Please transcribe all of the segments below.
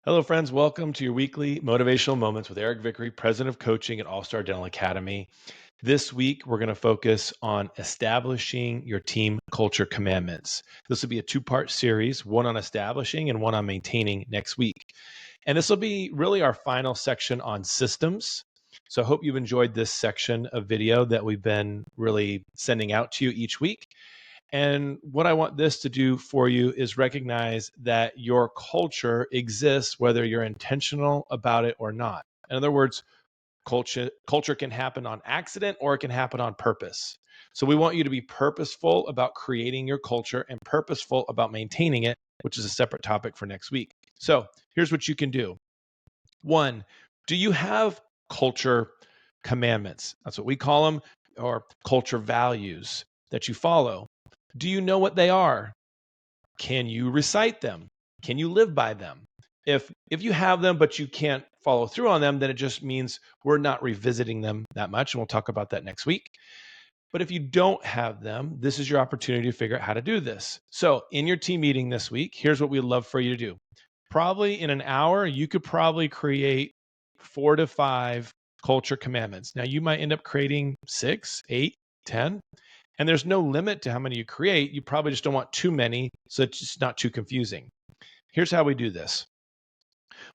Hello, friends. Welcome to your weekly Motivational Moments with Eric Vickery, President of Coaching at All Star Dental Academy. This week, we're going to focus on establishing your team culture commandments. This will be a two-part series, one on establishing and one on maintaining next week. And this will be really our final section on systems. So I hope you've enjoyed this section of video that we've been really sending out to you each week. And what I want this to do for you is recognize that your culture exists whether you're intentional about it or not. In other words, culture can happen on accident or it can happen on purpose. So we want you to be purposeful about creating your culture and purposeful about maintaining it, which is a separate topic for next week. So here's what you can do. One, do you have culture commandments? That's what we call them, or culture values that you follow. Do you know what they are? Can you recite them? Can you live by them? If you have them but you can't follow through on them, then it just means we're not revisiting them that much, and we'll talk about that next week. But if you don't have them, this is your opportunity to figure out how to do this. So in your team meeting this week, here's what we'd love for you to do. Probably in an hour, you could probably create 4 to 5 culture commandments. Now, you might end up creating 6, 8, 10. And there's no limit to how many you create. You probably just don't want too many, so it's just not too confusing. Here's how we do this.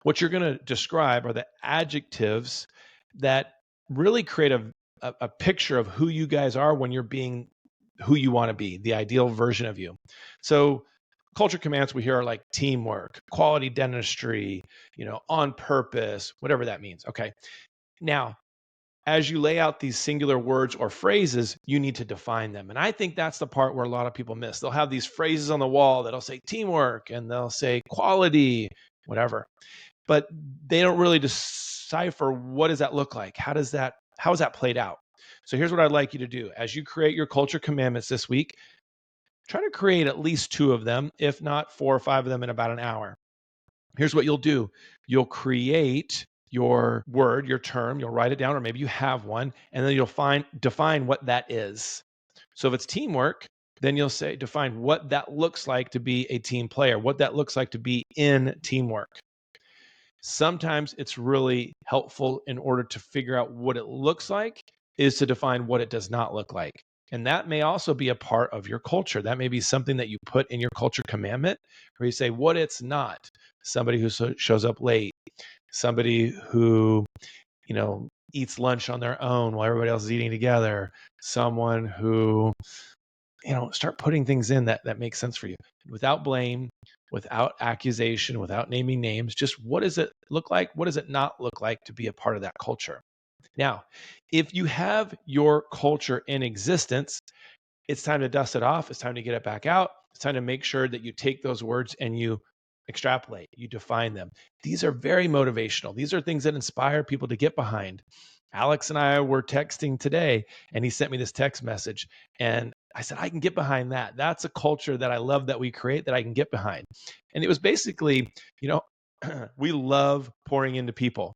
What you're going to describe are the adjectives that really create a picture of who you guys are when you're being who you want to be, the ideal version of you. So culture commands we hear are like teamwork, quality dentistry, on purpose, whatever that means. Okay. Now, as you lay out these singular words or phrases, you need to define them. And I think that's the part where a lot of people miss. They'll have these phrases on the wall that'll say teamwork and they'll say quality, whatever. But they don't really decipher what does that look like? How is that played out? So here's what I'd like you to do. As you create your culture commandments this week, try to create at least 2 of them, if not 4 or 5 of them in about an hour. Here's what you'll do. You'll create your word, your term, you'll write it down, or maybe you have one, and then you'll define what that is. So if it's teamwork, then you'll say, define what that looks like to be a team player, what that looks like to be in teamwork. Sometimes it's really helpful in order to figure out what it looks like is to define what it does not look like. And that may also be a part of your culture. That may be something that you put in your culture commandment where you say what it's not. Somebody who shows up late, somebody who, eats lunch on their own while everybody else is eating together, someone who, start putting things in that makes sense for you without blame, without accusation, without naming names. Just what does it look like? What does it not look like to be a part of that culture? Now, if you have your culture in existence, it's time to dust it off. It's time to get it back out. It's time to make sure that you take those words and you extrapolate, you define them. These are very motivational. These are things that inspire people to get behind. Alex and I were texting today, and he sent me this text message. And I said, I can get behind that. That's a culture that I love that we create that I can get behind. And it was basically, we love pouring into people.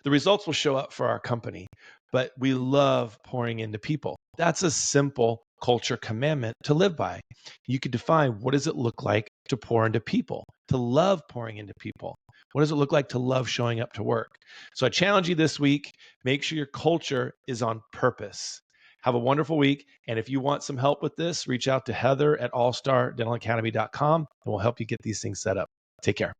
The results will show up for our company, but we love pouring into people. That's a simple culture commandment to live by. You could define what does it look like to pour into people, to love pouring into people. What does it look like to love showing up to work? So I challenge you this week, make sure your culture is on purpose. Have a wonderful week. And if you want some help with this, reach out to Heather at allstardentalacademy.com and we'll help you get these things set up. Take care.